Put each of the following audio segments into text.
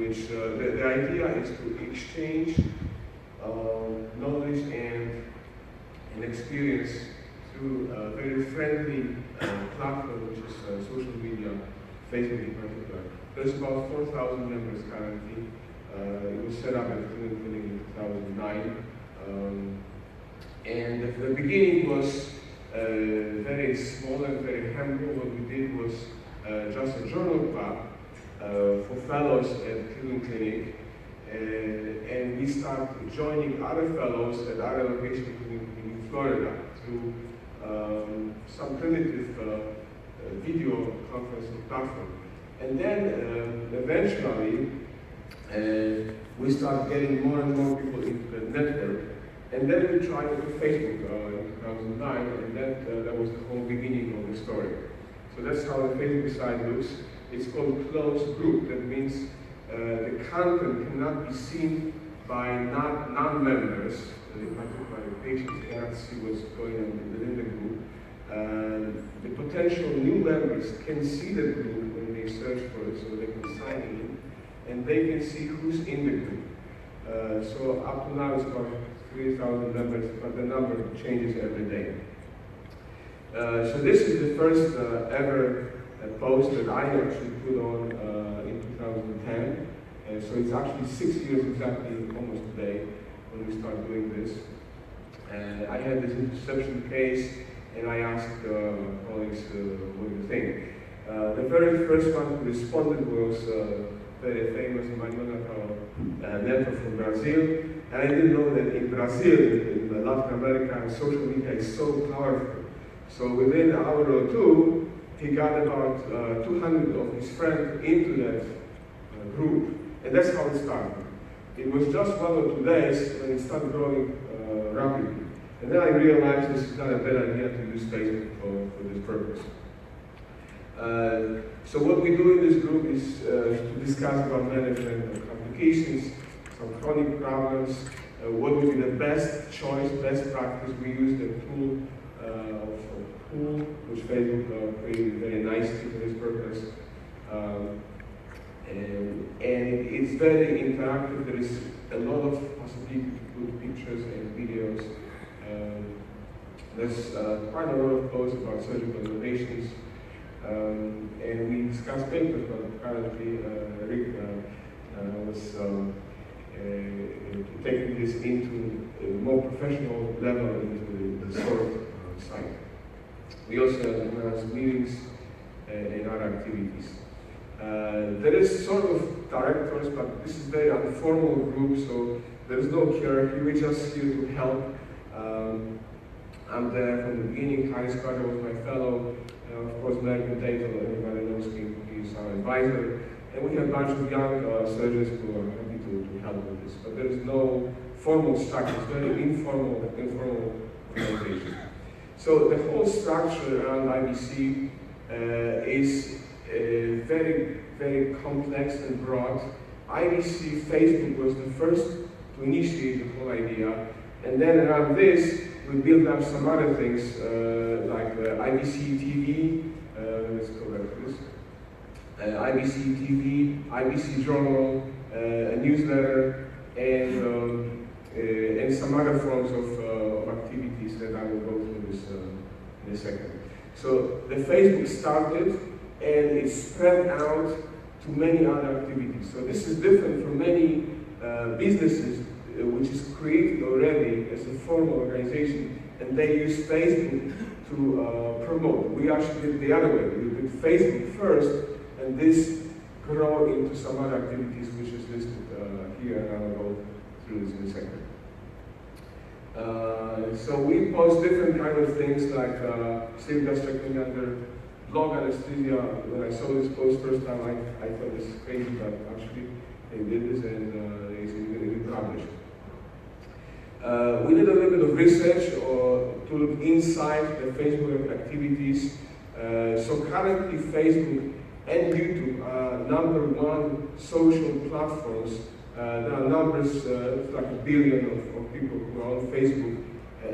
which the idea is to exchange knowledge and experience through a very friendly platform, which is social media, Facebook in particular. There's about 4,000 members currently. It was set up at Cleveland Clinic in 2009. And the beginning was very small and very humble. What we did was just a journal club for fellows at Cleveland Clinic. And we started joining other fellows at other locations in Florida through some primitive video conferencing platform. And then eventually we started getting more and more people into the network. And then we tried it with Facebook in 2009, and that was the whole beginning of the story. So that's how the Facebook site looks. It's called closed group. That means the content cannot be seen by non-members. In particular, patients cannot see what's going on within the group. The potential new members can see the group when they search for it, so they can sign in, and they can see who's in the group. So up to now it's about 3,000 members, but the number changes every day. So this is the first ever post that I actually put on in 2010. So it's actually 6 years exactly, almost today, when we started doing this. I had this interception case, and I asked colleagues, what do you think? The very first one who responded was very famous Neto from Brazil. And I didn't know that in Brazil, in Latin America, social media is so powerful. So within an hour or two, he got about 200 of his friends into that group. And that's how it started. It was just 1 or 2 days when it started growing rapidly. And then I realized this is not a bad idea to use Facebook for this purpose. So what we do in this group is to discuss about management of complications, some chronic problems, what would be the best choice, best practice. We use the tool of Pool, which Facebook created very nicely for this purpose. And it's very interactive. There is a lot of possibility to put pictures and videos. There's quite a lot of posts about surgical innovations. And we discuss papers, but currently Rick was taking this into a more professional level into the sort site. We also organize meetings and other activities. There is sort of directors, but this is a very informal group, so there is no hierarchy. We're just here to help. I'm there from the beginning. Harris Carter was my fellow. Of course, American Data, everybody knows him. He's our advisor. And we have a bunch of young surgeons who are happy to help with this. But there is no formal structure. It's very informal organization. So the whole structure around IBC is very, very complex and broad. IBC Facebook was the first to initiate the whole idea. And then around this, we built up some other things like IBC TV, let's go back to this, IBC TV, IBC Journal, a newsletter, and some other forms of activities that I will go through this in a second. So the Facebook started, and it spread out to many other activities. So this is different from many businesses which is created already as a formal organization, and they use Facebook to promote. We actually did the other way. We did Facebook first, and this grew into some other activities which is listed here, and I'll go through this in a second. So we post different kind of things like sleep gastrectomy under blog anesthesia. When I saw this post first time, I thought this is crazy, but actually they did this, and it's going to be published. We did a little bit of research to look inside the Facebook activities. So currently Facebook and YouTube are #1 social platforms. There are numbers, it's like 1 billion of people who are on Facebook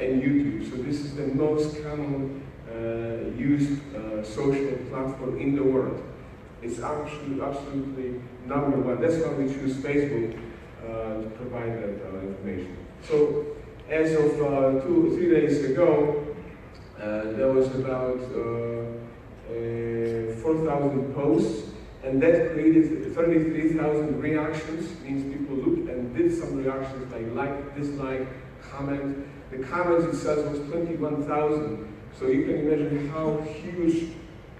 and YouTube. So this is the most common used social platform in the world. it's absolutely number one. That's why we choose Facebook to provide that information. So as of 2 or 3 days ago, there was about 4,000 posts, and that created 33,000 reactions. Means people looked and did some reactions like, dislike, comment. The comments itself was 21,000. So you can imagine how huge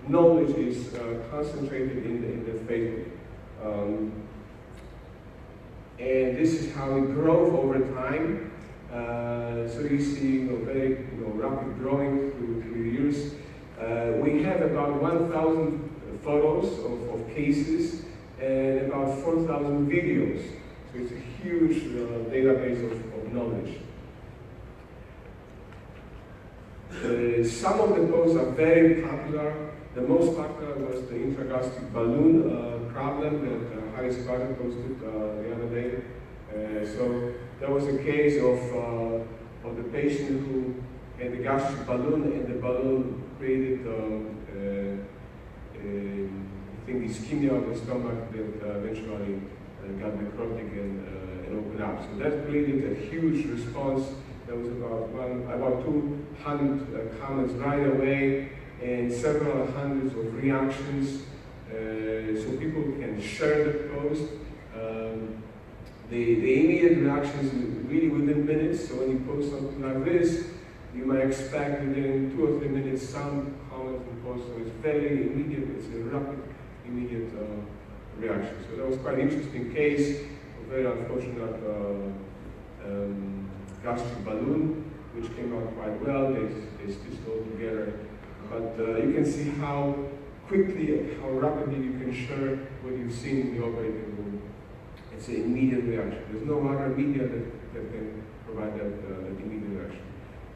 knowledge is concentrated in the Facebook. And this is how it grew over time. So you see very rapid growing through the years. We have about 1,000 photos of cases and about 4,000 videos. So it's a huge database of knowledge. Some of the posts are very popular. The most popular was the intragastric balloon problem that Harris Carter posted the other day. So there was a case of the patient who had a gastric balloon, and the balloon created I think ischemia of the stomach that eventually got necrotic and opened up. So that created a huge response. There was about 200 comments right away and several hundreds of reactions. So people can share the post. The immediate reactions really within minutes. So when you post something like this, you might expect within 2 or 3 minutes some comments and posts. So it's very immediate. It's a rapid, immediate reaction. So that was quite an interesting case, a very unfortunate gastric balloon, which came out quite well. They stitched all together. But you can see how quickly, how rapidly you can share what you've seen in the operating room. It's an immediate reaction. There's no other media that can provide that immediate reaction.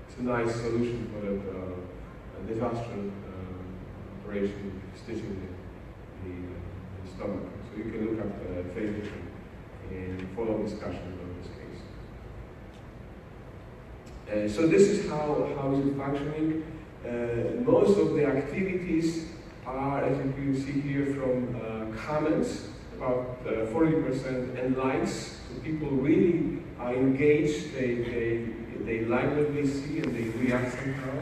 It's a nice solution for that disaster operation, stitching the stomach. So you can look up Facebook and follow discussions on this case. So this is how is it functioning. Most of the activities are, as you can see here, from comments, about 40%, and likes. So people really are engaged. They like what they see and they react somehow.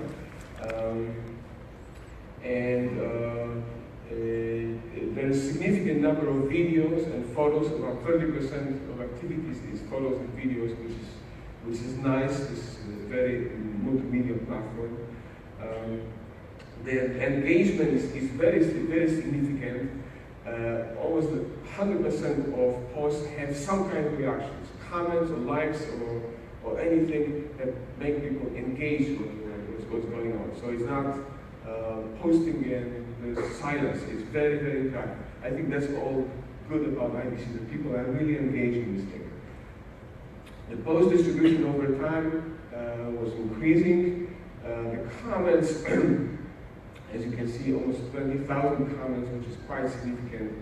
There's a significant number of videos and photos. About 30% of activities is photos and videos, which is nice. This is a very multimedia platform. The engagement is very significant. Almost 100% of posts have some kind of reactions, comments or likes or anything that make people engage with what's going on. So it's not posting and there's silence. It's very interactive. I think that's all good about IBC, that people are really engaged in this thing. The post distribution over time was increasing. The comments, as you can see, almost 20,000 comments, which is quite significant.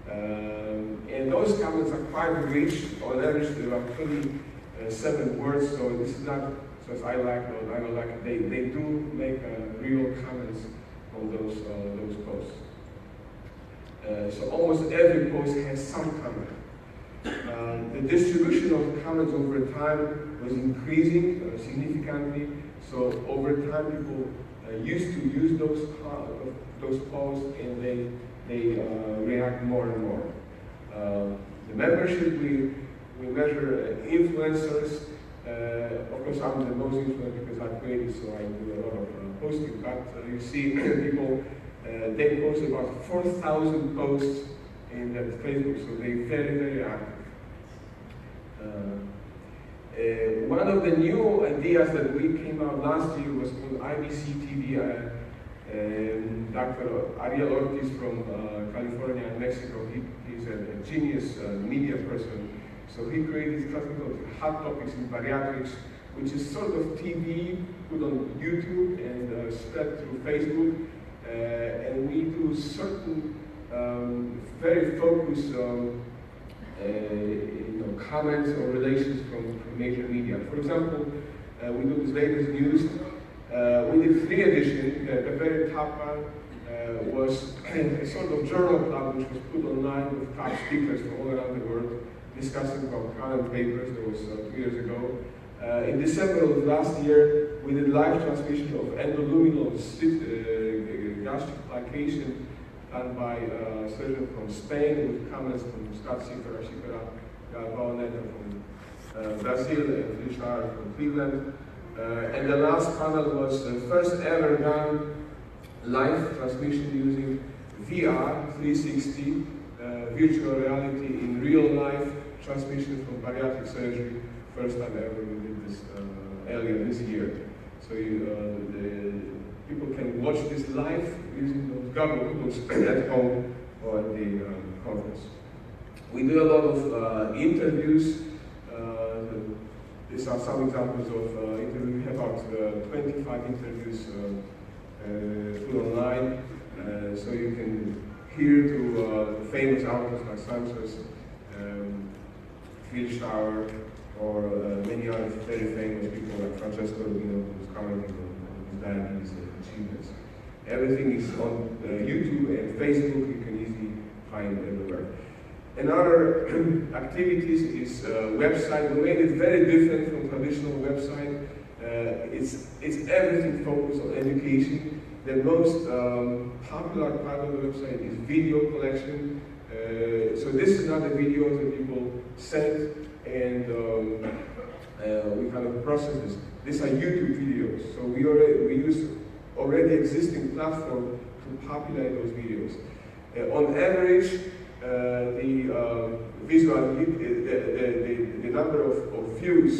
And those comments are quite rich. On average, there are 27 words, so this is not just I like or I don't like it. They do make real comments on those posts. So almost every post has some comment. The distribution of comments over time was increasing significantly. So over time, people used to use those posts, and they react more and more. The membership, we measure influencers. Of course, I'm the most influential because I created, so I do a lot of posting. But you see people, they post about 4,000 posts in that Facebook, so they're very active. One of the new ideas that we came out last year was called IBC TV. Dr. Ariel Ortiz from California and Mexico, he's a genius media person. So he created something called Hot Topics in Bariatrics, which is sort of TV put on YouTube and spread through Facebook. And we do certain very focused comments or relations from major media. For example, we do this latest news. We did 3 editions. The very top one was a sort of journal club which was put online with top speakers from all around the world discussing about current papers. That was 2 years ago. In December of last year, we did live transmission of endoluminal gastric plication done by a surgeon from Spain with comments from Scott Sikora Baoneta from Brazil and Phil Schauer from Cleveland. And the last panel was the first ever done live transmission using VR 360 virtual reality in real life transmission from bariatric surgery. First time ever we did this earlier this year. So the people can watch this live using those goggles at home or at the conference. We do a lot of interviews. These are some examples of interviews. We have about 25 interviews put online, so you can hear to famous authors like Sanchez, Phil Schauer, or many other very famous people like Francesco Rubino, who's commenting on his diabetes achievements. Everything is on YouTube and Facebook. You can easily find everywhere. Another activities is website. We made it very different from traditional website. It's everything focused on education. The most popular part of the website is video collection. So this is not a video that people send and we kind of process this. These are YouTube videos. So we use already existing platform to populate those videos. On average, the number of views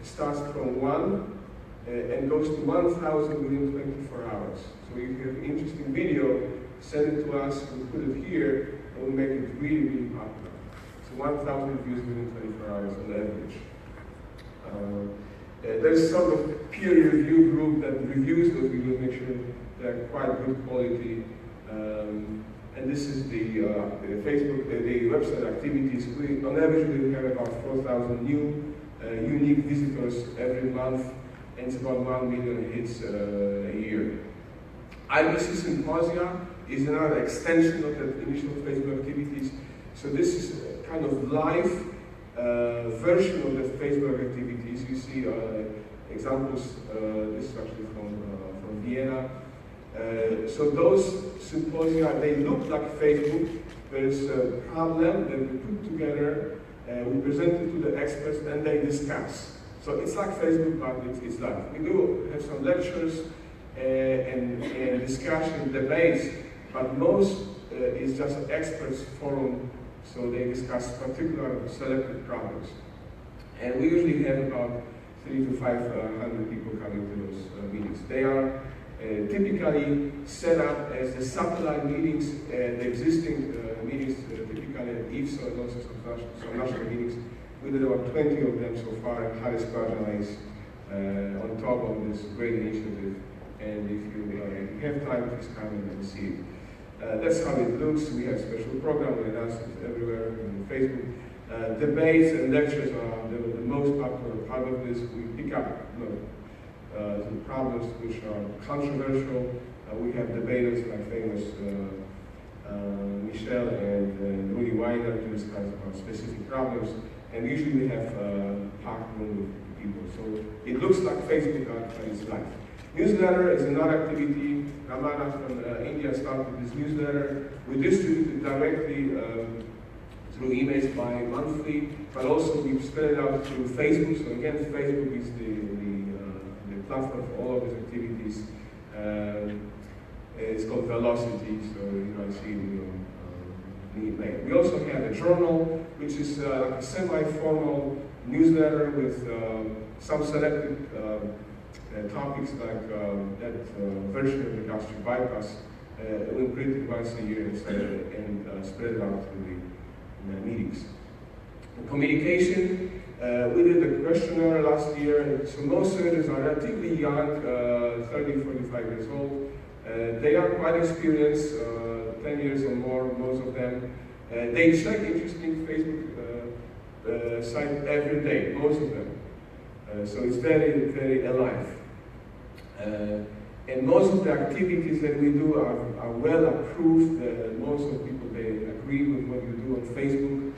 starts from 1 and goes to 1,000 within 24 hours. So if you have an interesting video, send it to us, we'll put it here, and we'll make it really, really popular. So 1,000 views within 24 hours on average. There's sort of peer review group that reviews those videos, make sure they're quite good quality. And this is the Facebook, the website activities. On average, we have about 4,000 new unique visitors every month, and it's about 1 million hits a year. IBC Symposia is another extension of the initial Facebook activities. So this is a kind of live version of the Facebook activities. You see examples. This is actually from Vienna. So those symposia, they look like Facebook. There is a problem that we put together, we present it to the experts, and they discuss. So it's like Facebook, but it's live. We do have some lectures and discussion, debates, but most is just an experts forum. So they discuss particular selected problems. And we usually have about 300 to 500 people coming to those meetings. They are typically set up as the satellite meetings, the existing meetings, typically at IFSO and also some national meetings. We did about 20 of them so far, and highly specialized on top of this great initiative. And if you have time, please come and see it. That's how it looks. We have special programs, we announce it everywhere on Facebook. Debates and lectures are the most popular part of this. We pick up the problems which are controversial. We have debaters like famous Michelle and Rudy Weiner to discuss about specific problems. And usually we have packed room with people. So it looks like Facebook, but it's live. Newsletter is another activity. Ramana from India started this newsletter. We distribute it directly through emails bi-monthly, but also we spread it out through Facebook. So again, Facebook is the platform for all of these activities. It's called Velocity, so you might see the email. We also have a journal, which is like a semi-formal newsletter with some selected topics like that version of the gastric bypass. We print it once a year and spread it out through the meetings. And communication, we did a questionnaire last year. So most surgeons are relatively young, 30, 45 years old. They are quite experienced, 10 years or more, most of them. They check interesting Facebook site every day, most of them. So it's very, very alive. And most of the activities that we do are well approved. Most of the people, they agree with what you do on Facebook.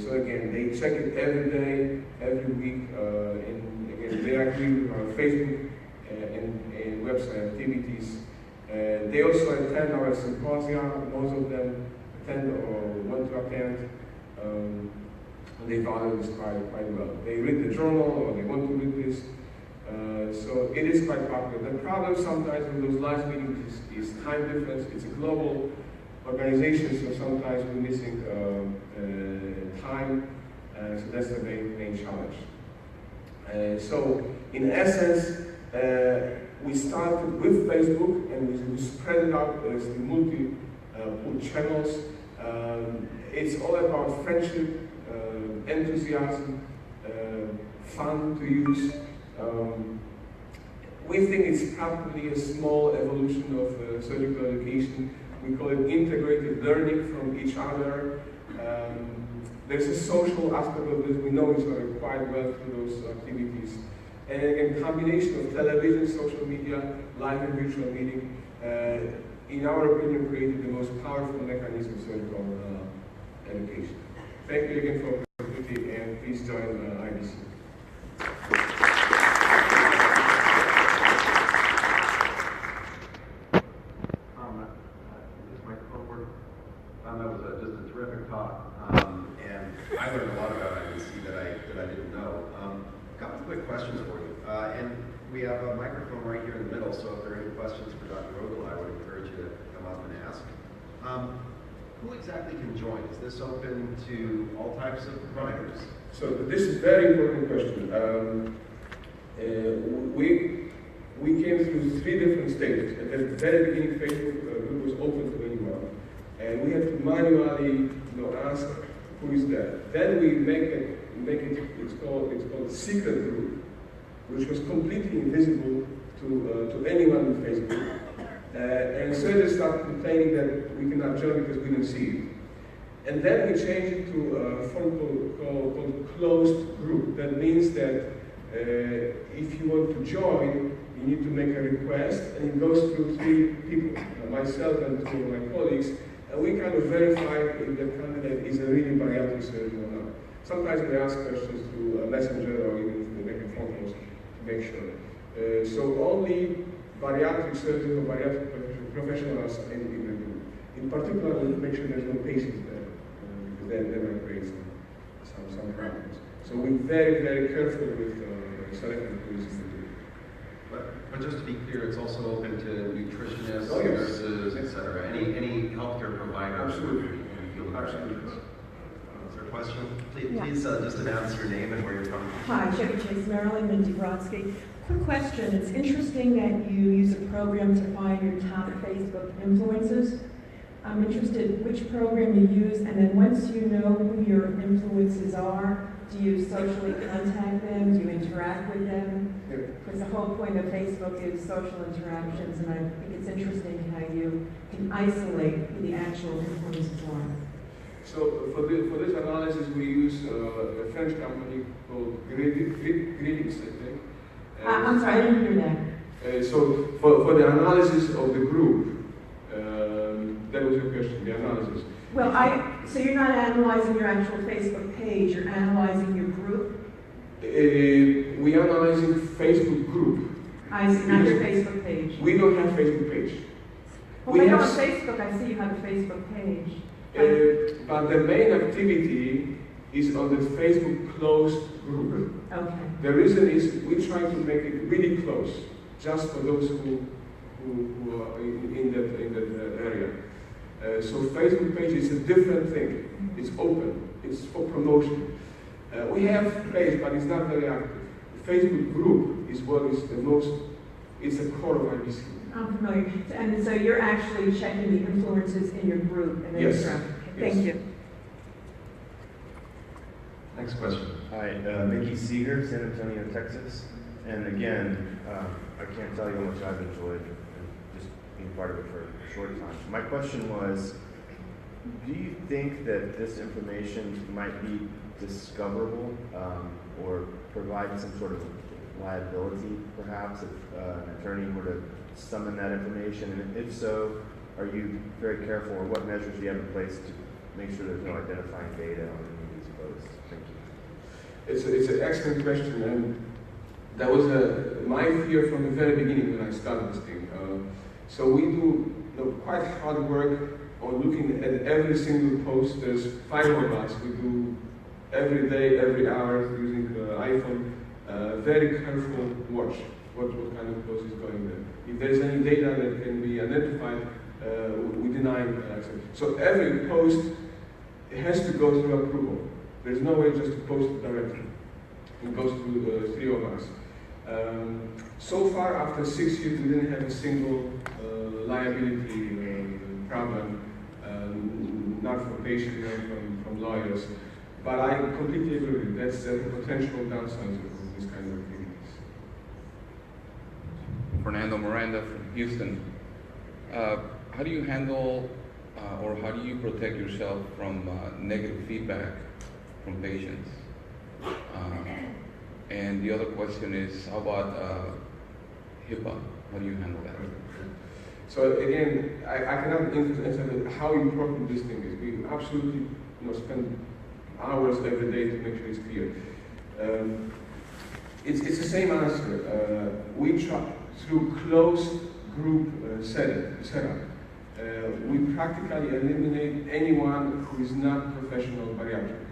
So again, they check it every day, every week, and again, they agree with our Facebook and website activities. They also attend our symposia. Most of them attend or want to attend. They value this quite well. They read the journal or they want to read this. So it is quite popular. The problem sometimes with those live meetings is time difference. It's a global organization, so sometimes we're missing time. So that's the main challenge. So in essence, we started with Facebook and we spread it out as multi-pool channels. It's all about friendship, enthusiasm, fun to use. We think it's probably a small evolution of surgical education. We call it integrated learning from each other. There's a social aspect of this. We know each other quite well through those activities. And again, combination of television, social media, live and virtual meeting, in our opinion, created the most powerful mechanism of surgical education. Thank you again for the opportunity, and please join IBC. That was just a terrific talk, and I learned a lot about IBC that I didn't know. A couple of quick questions for you, and we have a microphone right here in the middle, so if there are any questions for Dr. Rogula, I would encourage you to come up and ask. Who exactly can join? Is this open to all types of providers? So this is a very important question. We came through 3 different stages. At the very beginning, Facebook group was open to anyone. And we have to manually, ask who is there. Then we make it. It's called a secret group, which was completely invisible to anyone on Facebook. And surgeons started complaining that we cannot join because we didn't see it. And then we changed it to a form called closed group. That means that if you want to join, you need to make a request, and it goes through 3 people, myself and 2 of my colleagues. And we kind of verify if the candidate is a really bariatric surgeon or not. Sometimes we ask questions through a messenger or even if we make phone calls to make sure. So only bariatric surgeons or bariatric professionals are in the group. In particular, we make sure there's no patients there, because they might create some problems. So we're very, very careful with selecting who is in the group. But just to be clear, it's also open to nutritionists, yes. nurses, etc. Any healthcare provider. Absolutely. Absolutely. Is there a question? Please just announce your name and where you're from. Hi, Chevy Chase, Maryland, Mindy Brodsky. Quick question. It's interesting that you use a program to find your top Facebook influencers. I'm interested which program you use, and then once you know who your influencers are, do you socially contact them? Do you interact with them? Because the whole point of Facebook is social interactions, and I think it's interesting how you can isolate who the actual influencers are. So for this analysis, we use a French company called Grillix, I think. I'm sorry, I didn't hear that. So for the analysis of the group, that was your question, the analysis. Well, so you're not analyzing your actual Facebook page, you're analyzing your group? We are analyzing Facebook group. I see, not your Facebook page. We don't have Facebook page. Well, I know on Facebook, I see you have a Facebook page. But the main activity is on the Facebook closed group. Okay. The reason is we try to make it really close, just for those who are in that area. So Facebook page is a different thing. It's open. It's for promotion. We have page, but it's not very active. The Facebook group is what is the most. It's the core of IBC. I'm familiar. And so you're actually checking the influences in your group. And then Yes. Thank you. Next question. Hi, Mickey Seeger, San Antonio, Texas. And again, I can't tell you how much I've enjoyed just being part of it for a short time. My question was, do you think that this information might be discoverable or provide some sort of liability, perhaps, if an attorney were to summon that information? And if so, are you very careful, or what measures do you have in place to make sure there's no identifying data on any of these posts? Thank you. It's an excellent question, and that was my fear from the very beginning when I started this thing. So we do quite hard work on looking at every single post. There's 5 of us. We do every day, every hour using iPhone. Very careful watch what kind of post is going there. If there's any data that can be identified, we deny access. So every post has to go through approval. There's no way just to post it directly. It goes through 3 of us. So far, after 6 years, we didn't have a single liability problem, not from patients, not from lawyers. But I completely agree with you. That's the potential downsides of this kind of activities. Fernando Miranda from Houston. How do you handle or how do you protect yourself from negative feedback from patients? And the other question is, how about HIPAA? How do you handle that? So again, I cannot answer how important this thing is. We absolutely spend hours every day to make sure it's clear. It's the same answer. We try through closed group setup. We practically eliminate anyone who is not professional bariatric.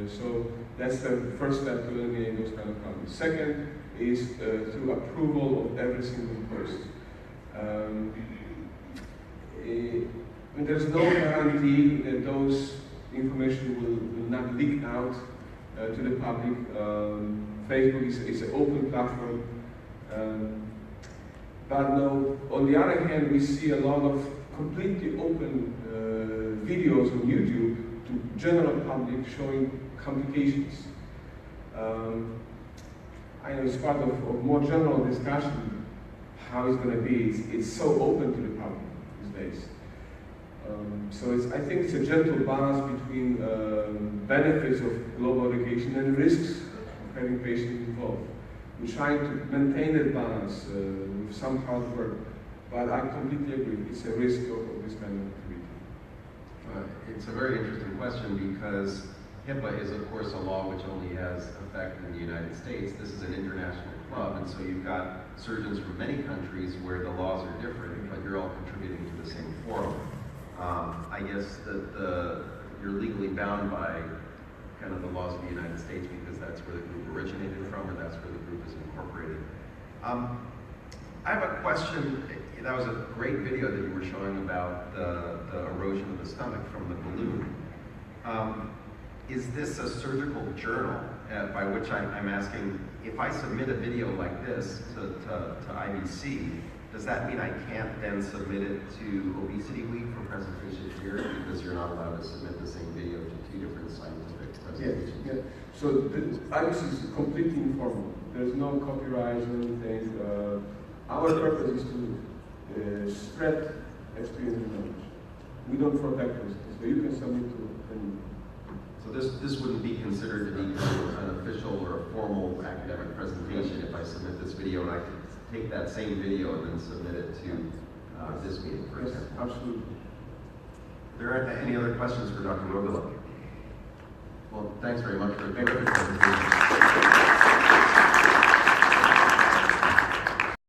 So that's the first step to eliminate those kind of problems. Second is through approval of every single post. There's no guarantee that those information will not leak out to the public. Facebook is an open platform. But no, on the other hand, we see a lot of completely open videos on YouTube to general public showing complications. I know it's part of more general discussion how it's going to be. It's so open to the public these days. So I think it's a gentle balance between benefits of global education and risks of having patients involved. We're trying to maintain that balance with some hard work, but I completely agree. It's a risk of this kind of activity. It's a very interesting question because HIPAA is, of course, a law which only has effect in the United States. This is an international club, and so you've got surgeons from many countries where the laws are different, but you're all contributing to the same forum. I guess that you're legally bound by kind of the laws of the United States because that's where the group originated from, or that's where the group is incorporated. I have a question. That was a great video that you were showing about the erosion of the stomach from the balloon. Is this a surgical journal? By which I'm asking, if I submit a video like this to IBC, does that mean I can't then submit it to Obesity Week for presentation here because you're not allowed to submit the same video to 2 different scientific presentations? Yes. So IBC is completely informal. There's no copyright or anything. Our purpose is to spread experience and knowledge. We don't protect us, so you can submit to anyone. So this wouldn't be considered to be an official or a formal academic presentation if I submit this video and I could take that same video and then submit it to this meeting, for example? Absolutely. There aren't any other questions for Dr. Rogula. Well, thanks very much for a terrific presentation.